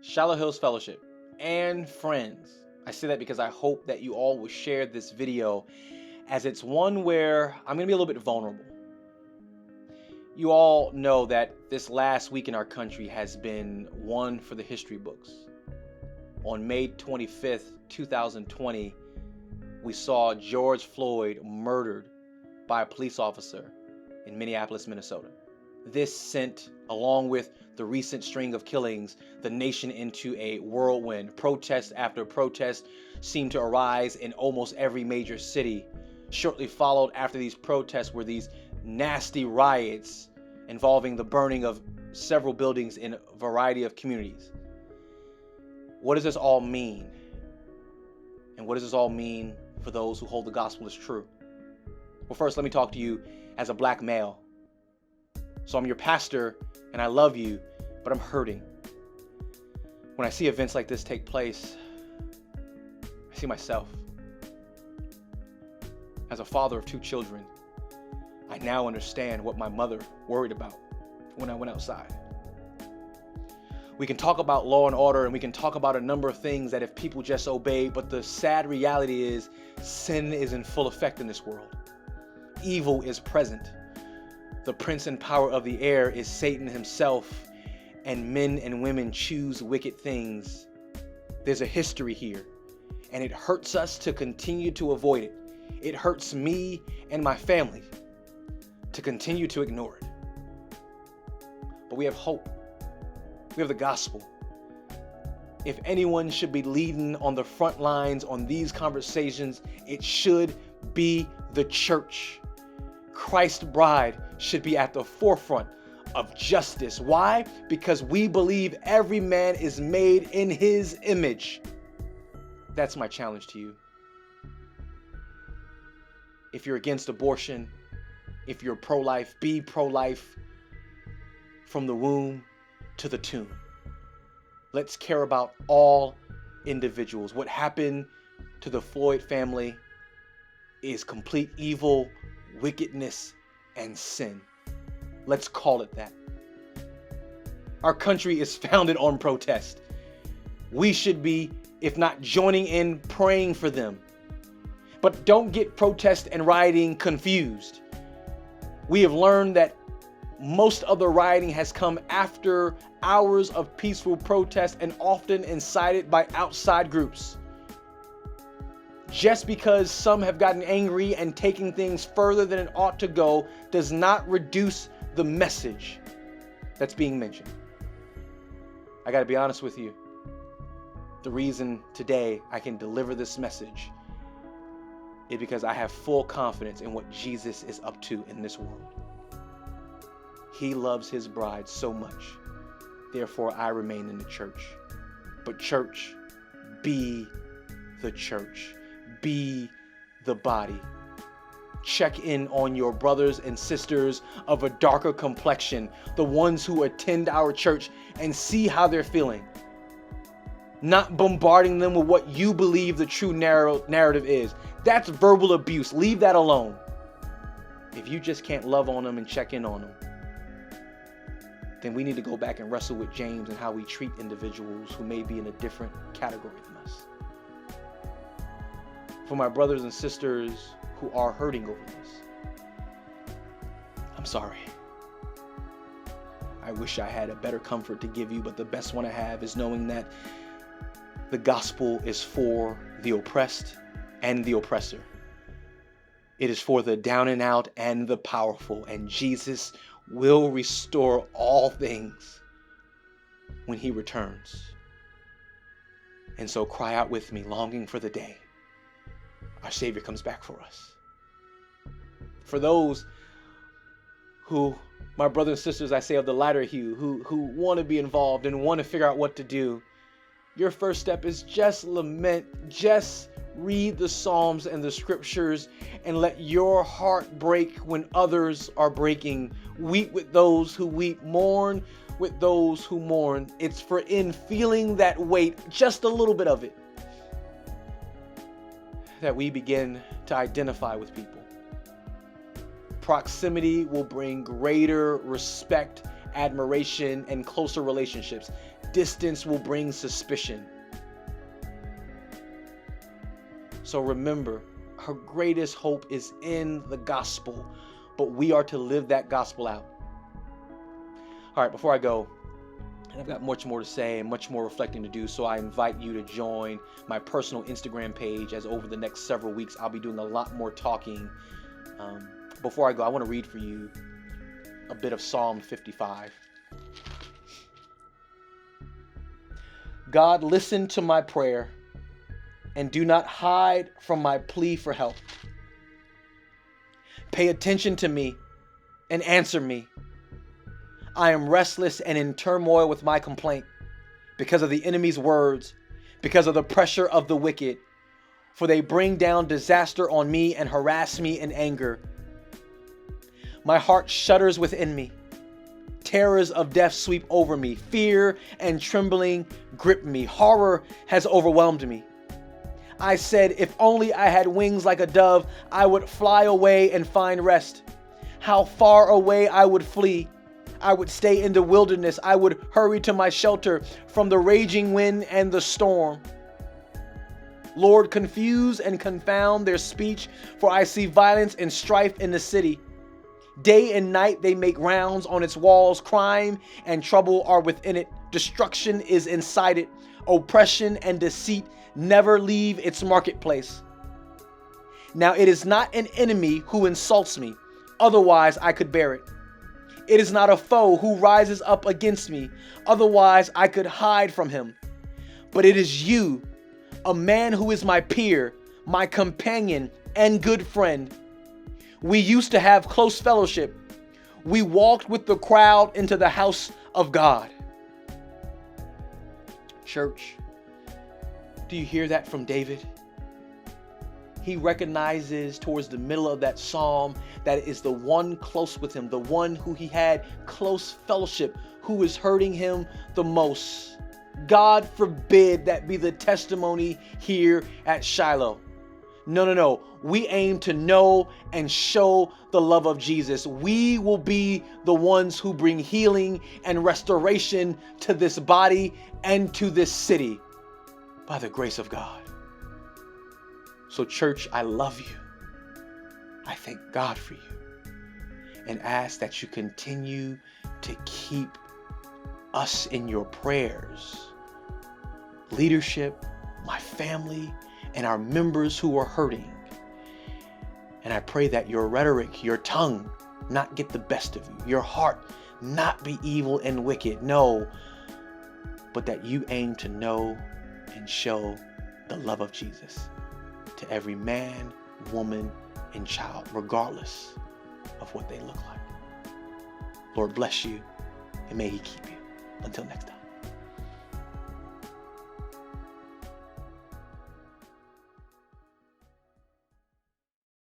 Shallow Hills Fellowship, and friends. I say that because I hope that you all will share this video, as it's one where I'm going to be a little bit vulnerable. You all know that this last week in our country has been one for the history books. On May 25th, 2020, we saw George Floyd murdered by a police officer in Minneapolis, Minnesota. This sent, along with the recent string of killings, the nation into a whirlwind. Protest after protest seemed to arise in almost every major city. Shortly followed after these protests were these nasty riots involving the burning of several buildings in a variety of communities. What does this all mean? And what does this all mean for those who hold the gospel as true? Well, first, let me talk to you as a black male. So I'm your pastor, and I love you, but I'm hurting. When I see events like this take place, I see myself. As a father of 2 children, I now understand what my mother worried about when I went outside. We can talk about law and order, and we can talk about a number of things that if people just obey, but the sad reality is sin is in full effect in this world. Evil is present. The prince and power of the air is Satan himself, and men and women choose wicked things. There's a history here, and it hurts us to continue to avoid it. It hurts me and my family to continue to ignore it. But we have hope. We have the gospel. If anyone should be leading on the front lines on these conversations, it should be the church. Christ's bride should be at the forefront of justice. Why? Because we believe every man is made in his image. That's my challenge to you. If you're against abortion, if you're pro-life, be pro-life from the womb to the tomb. Let's care about all individuals. What happened to the Floyd family is complete evil, wickedness, and sin. Let's call it that. Our country is founded on protest. We should be, if not joining in, praying for them. But don't get protest and rioting confused. We have learned that most of the rioting has come after hours of peaceful protest and often incited by outside groups. Just because some have gotten angry and taken things further than it ought to go does not reduce the message that's being mentioned. I got to be honest with you. The reason today I can deliver this message is because I have full confidence in what Jesus is up to in this world. He loves his bride so much. Therefore, I remain in the church. But church, be the church. Be the body. Check in on your brothers and sisters of a darker complexion, the ones who attend our church, and see how they're feeling. Not bombarding them with what you believe the true narrative is. That's verbal abuse. Leave that alone. If you just can't love on them and check in on them, then we need to go back and wrestle with James and how we treat individuals who may be in a different category than us. For my brothers and sisters who are hurting over this, I'm sorry. I wish I had a better comfort to give you, but the best one I have is knowing that the gospel is for the oppressed and the oppressor. It is for the down and out and the powerful, and Jesus will restore all things when he returns. And so cry out with me, longing for the day our Savior comes back for us. For those who, my brothers and sisters, I say of the lighter hue, who want to be involved and want to figure out what to do, your first step is just lament, just read the Psalms and the scriptures and let your heart break when others are breaking. Weep with those who weep, mourn with those who mourn. It's for in feeling that weight, just a little bit of it, that we begin to identify with people. Proximity will bring greater respect, admiration, and closer relationships. distance will bring suspicion. So remember, her greatest hope is in the gospel, but we are to live that gospel out. All right, before I go, and I've got much more to say and much more reflecting to do, so I invite you to join my personal Instagram page, as over the next several weeks, I'll be doing a lot more talking. Before I go, I want to read for you a bit of Psalm 55. God, listen to my prayer and do not hide from my plea for help. Pay attention to me and answer me. I am restless and in turmoil with my complaint because of the enemy's words, because of the pressure of the wicked, for they bring down disaster on me and harass me in anger. My heart shudders within me. Terrors of death sweep over me. Fear and trembling grip me. Horror has overwhelmed me. I said, if only I had wings like a dove, I would fly away and find rest. How far away I would flee. I would stay in the wilderness. I would hurry to my shelter from the raging wind and the storm. Lord, confuse and confound their speech, for I see violence and strife in the city. Day and night they make rounds on its walls. Crime and trouble are within it. Destruction is inside it. Oppression and deceit never leave its marketplace. Now it is not an enemy who insults me, otherwise I could bear it. It is not a foe who rises up against me, otherwise I could hide from him. But it is you, a man who is my peer, my companion, and good friend. We used to have close fellowship. We walked with the crowd into the house of God. Church, do you hear that from David? He recognizes towards the middle of that psalm that it is the one close with him, the one who he had close fellowship, who is hurting him the most. God forbid that be the testimony here at Shiloh. No. We aim to know and show the love of Jesus. We will be the ones who bring healing and restoration to this body and to this city by the grace of God. So church, I love you. I thank God for you and ask that you continue to keep us in your prayers. Leadership, my family, and our members who are hurting. And I pray that your rhetoric, your tongue, not get the best of you. Your heart not be evil and wicked. No, but that you aim to know and show the love of Jesus to every man, woman, and child, regardless of what they look like. Lord bless you, and may he keep you. Until next time.